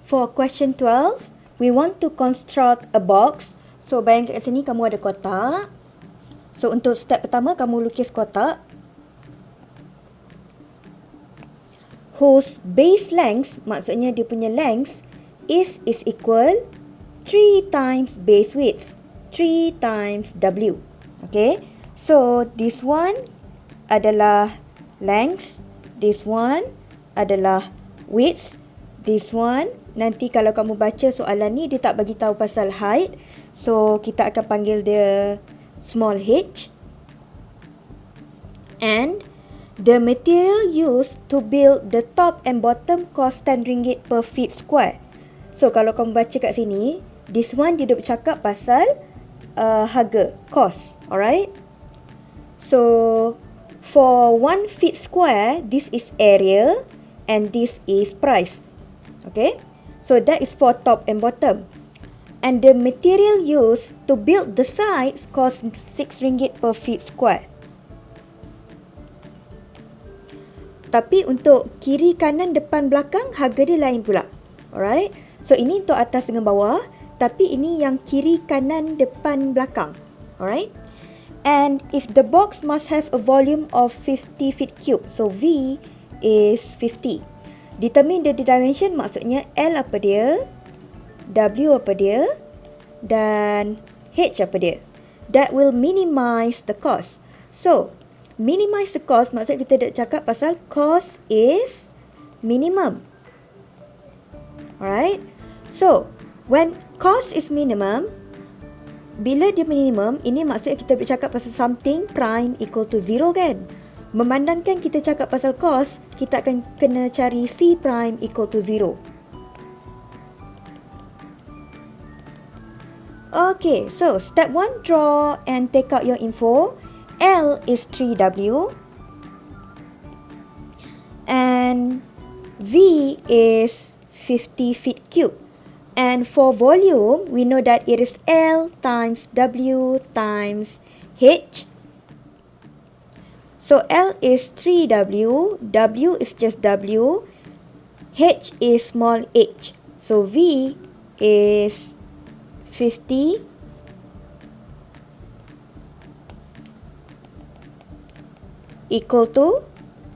For question 12, we want to construct a box. So, bayangkan kat sini kamu ada kotak. So, untuk step pertama, kamu lukis kotak. Whose base length, maksudnya dia punya length, is equal 3 times base width. 3 times W. Okay. So, this one adalah length. This one adalah width. This one, nanti kalau kamu baca soalan ni, dia tak bagi tahu pasal height. So, kita akan panggil dia small h. And the material used to build the top and bottom cost RM10 per feet square. So, kalau kamu baca kat sini, this one dia bercakap pasal harga, cost. Alright? So, for 1 feet square, this is area and this is price. Okay? So, that is for top and bottom. And the material used to build the sides cost RM6 per feet square. Tapi untuk kiri, kanan, depan, belakang, harga dia lain pula. Alright? So, ini untuk atas dengan bawah. Tapi ini yang kiri, kanan, depan, belakang. Alright? And if the box must have a volume of 50 feet cube. So, V is 50. Determine the dimension, maksudnya L apa dia, W apa dia, dan H apa dia. That will minimize the cost. So, minimize the cost, maksud kita nak cakap pasal cost is minimum. Alright? So, when cost is minimum, bila dia minimum, ini maksudnya kita bercakap pasal something prime equal to 0 kan? Memandangkan kita cakap pasal cost, kita akan kena cari C prime equal to 0. Okay, so step 1, draw and take out your info. L is 3W and V is 50 feet cube. And for volume, we know that it is L times W times H. So L is 3W, W is just W, H is small h. So V is 50 equal to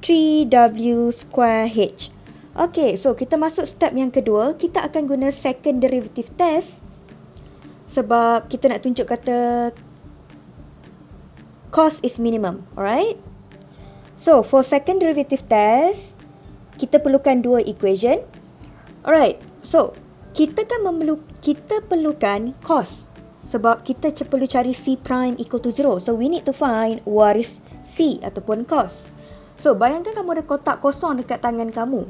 3W square H. Okay, so kita masuk step yang kedua. Kita akan guna second derivative test. Sebab kita nak tunjuk kata cost is minimum. Alright? So, for second derivative test, kita perlukan dua equation. Alright, so kita perlukan cost. Sebab kita perlu cari C prime equal to 0. So, we need to find what is C ataupun cost. So, bayangkan kamu ada kotak kosong dekat tangan kamu.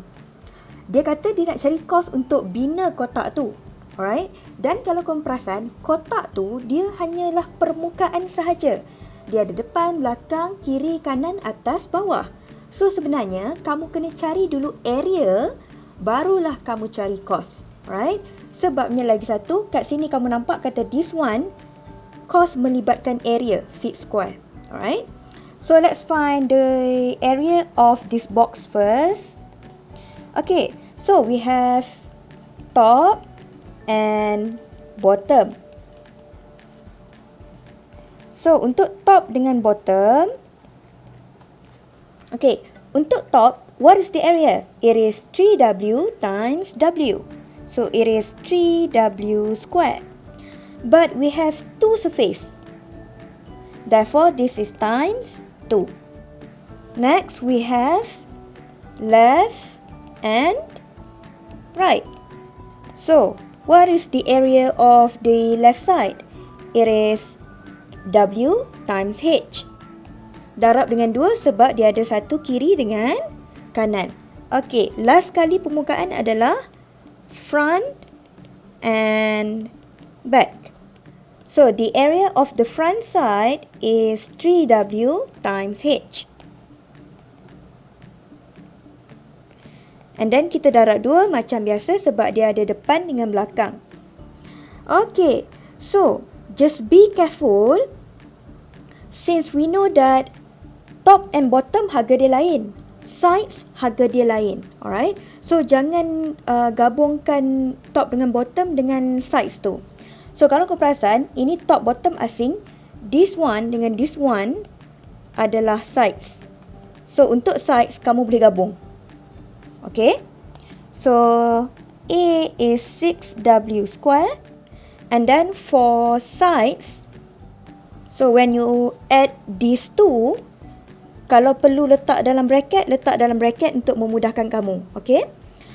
Dia kata dia nak cari cost untuk bina kotak tu. Alright? Dan kalau kamu perasan, kotak tu dia hanyalah permukaan sahaja. Dia ada depan, belakang, kiri, kanan, atas, bawah. So, sebenarnya kamu kena cari dulu area, barulah kamu cari cost. Alright? Sebabnya lagi satu, kat sini kamu nampak kata this one, cost melibatkan area, feet square. Alright? So, let's find the area of this box first. Okay, so we have top and bottom. So, untuk top dengan bottom, okay, untuk top, what is the area? It is 3W times W. So, it is 3W square. But we have two surface. Therefore, this is times 2. Next, we have left and right. So, what is the area of the left side? It is W times H. Darab dengan 2 sebab dia ada satu kiri dengan kanan. Okay, last kali permukaan adalah front and back. So, the area of the front side is 3W times H. And then kita darab 2 macam biasa sebab dia ada depan dengan belakang. Okay, so just be careful since we know that top and bottom harga dia lain. sides harga dia lain. Alright. So jangan gabungkan top dengan bottom dengan sides tu. So kalau kau perasan, ini top bottom asing, this one dengan this one adalah sides. So untuk sides kamu boleh gabung. Okay. So A is 6W square, and then for sides, so when you add these two, kalau perlu letak dalam bracket untuk memudahkan kamu. Okay.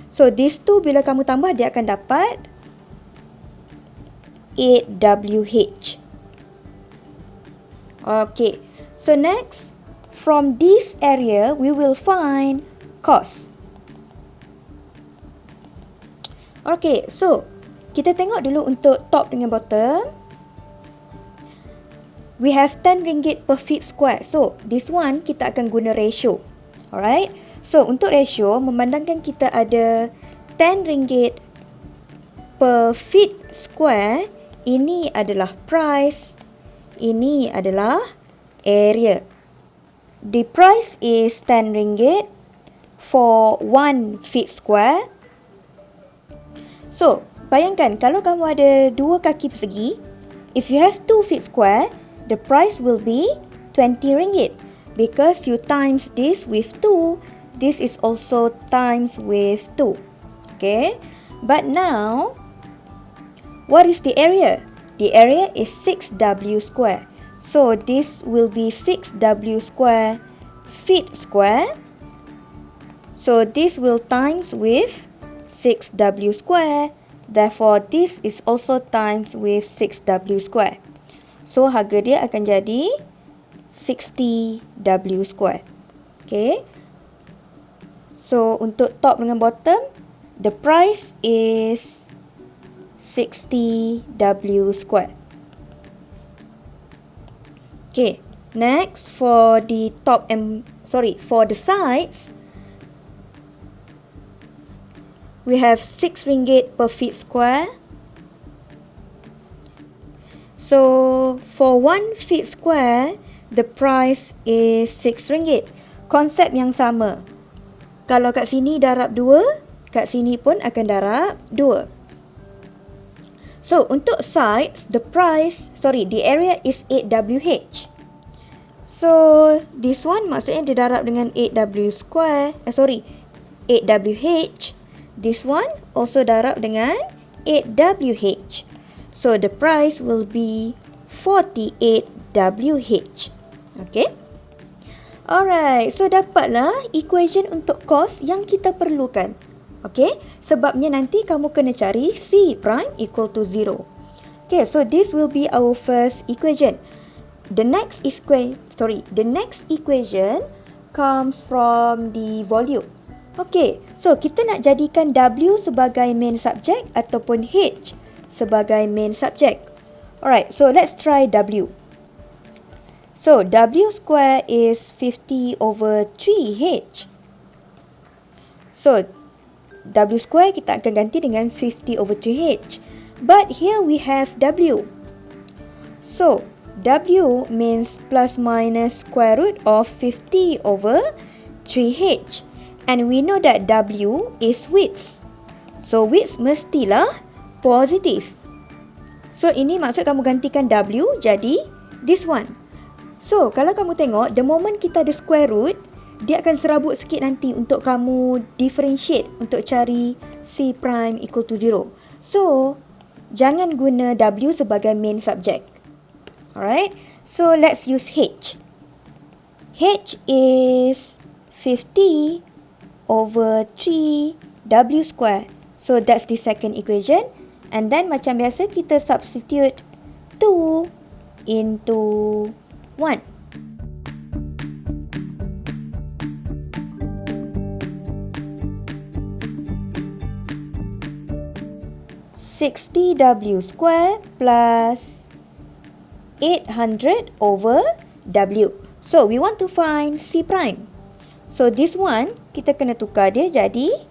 So these two bila kamu tambah, dia akan dapat 8WH. Okay. So next, from this area, we will find cost. Okay. So, kita tengok dulu untuk top dengan bottom. We have 10 ringgit per feet square. So, this one kita akan guna ratio. Alright. So, untuk ratio, memandangkan kita ada 10 ringgit per feet square, ini adalah price, ini adalah area. The price is 10 ringgit for 1 feet square. So, bayangkan kalau kamu ada 2 kaki persegi, if you have 2 feet square, the price will be 20 ringgit because you times this with 2. This is also times with 2. Okay. But now, what is the area? The area is 6W square. So this will be 6W square feet square. So this will times with 6W square. Therefore, this is also times with 6W square. So, harga dia akan jadi 60W square. Okay. So, untuk top dengan bottom, the price is 60W square. Okay. Next, for the for the sides, we have 6 ringgit per feet square. So, for 1 feet square, the price is 6 ringgit. Konsep yang sama. Kalau kat sini darab 2, kat sini pun akan darab 2. So, untuk sides, the area is 8WH. So, this one maksudnya dia darab dengan 8WH. This one also darab dengan 8WH. So, the price will be 48WH. Okay. Alright. So, dapatlah equation untuk cost yang kita perlukan. Okay. Sebabnya nanti kamu kena cari C prime equal to 0. Okay. So, this will be our first equation. The next equation comes from the volume. Okay. So, kita nak jadikan W sebagai main subject ataupun H sebagai main subject. Alright, so let's try W. So, W square is 50 over 3H. So, W square kita akan ganti dengan 50 over 3H. But here we have W. So, W means plus minus square root of 50 over 3H. And we know that W is width. So, width mestilah positif. So, ini maksud kamu gantikan W jadi this one. So, kalau kamu tengok, the moment kita ada square root, dia akan serabut sikit nanti untuk kamu differentiate untuk cari C prime equal to 0. So, jangan guna W sebagai main subject. Alright, so let's use H. H is 50 over 3W square. So, that's the second equation. And then macam biasa kita substitute 2 into 1. $60W square plus 800 over W. So, we want to find C prime. So, this one, kita kena tukar dia jadi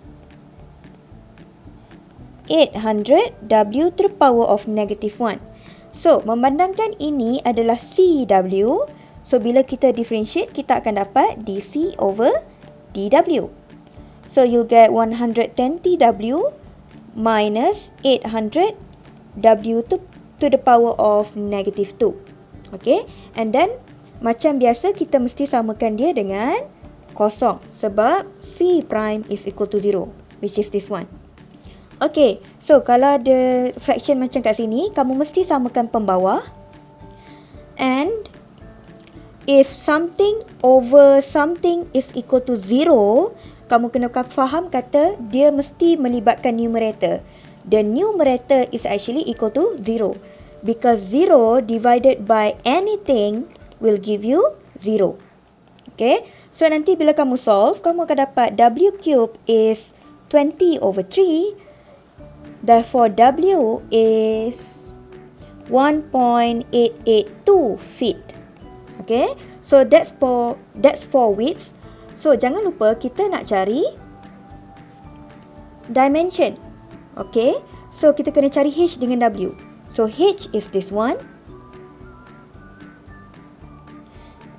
800 W to the power of negative 1. So, memandangkan ini adalah CW. So, bila kita differentiate, kita akan dapat DC over TW. So you'll get 110 TW minus 800 W to the power of negative 2. Okay, and then macam biasa kita mesti samakan dia dengan kosong sebab C prime is equal to 0, which is this one. Okay, so kalau ada fraction macam kat sini, kamu mesti samakan pembawah. And if something over something is equal to 0, kamu kena faham kata dia mesti melibatkan numerator. The numerator is actually equal to 0. Because 0 divided by anything will give you 0. Okay, so nanti bila kamu solve, kamu akan dapat W cube is 20 over 3. Therefore, W is 1.882 feet. Okay, so that's for width. So, jangan lupa kita nak cari dimension. Okay, so kita kena cari H dengan W. So, H is this one.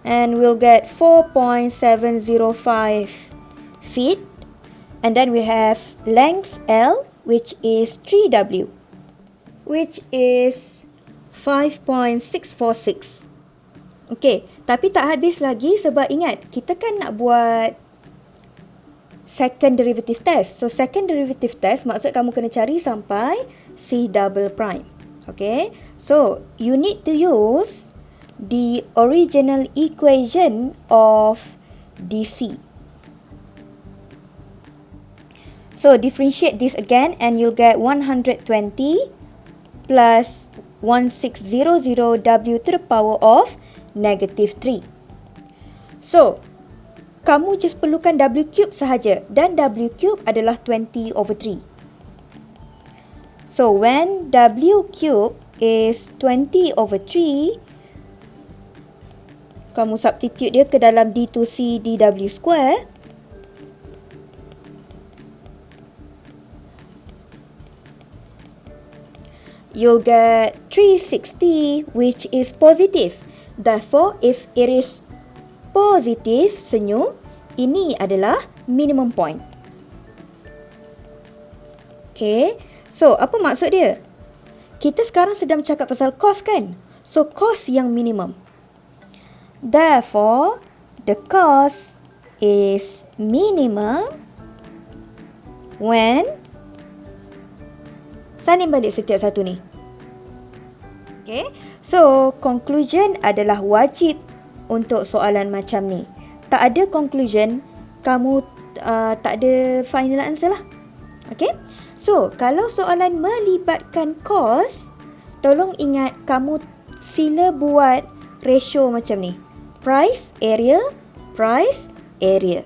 And we'll get 4.705 feet. And then we have length L, which is 3W, which is 5.646. Okay, tapi tak habis lagi sebab ingat, kita kan nak buat second derivative test. So, second derivative test maksud kamu kena cari sampai C double prime. Okay, so you need to use the original equation of DC. So, differentiate this again and you'll get 120 plus 1600W to the power of negative 3. So, kamu just perlukan W cube sahaja dan W cube adalah 20 over 3. So, when W cube is 20 over 3, kamu substitute dia ke dalam D2C dW square. You'll get 360, which is positive. Therefore, if it is positive senyum, ini adalah minimum point. Okay, so apa maksud dia? Kita sekarang sedang cakap pasal cos kan? So, cos yang minimum. Therefore, the cos is minimum when... Salin balik setiap satu ni. Okay, so conclusion adalah wajib untuk soalan macam ni. Tak ada conclusion, kamu tak ada final answer lah. Okay, so kalau soalan melibatkan cos, tolong ingat kamu sila buat ratio macam ni. Price, area, price, area.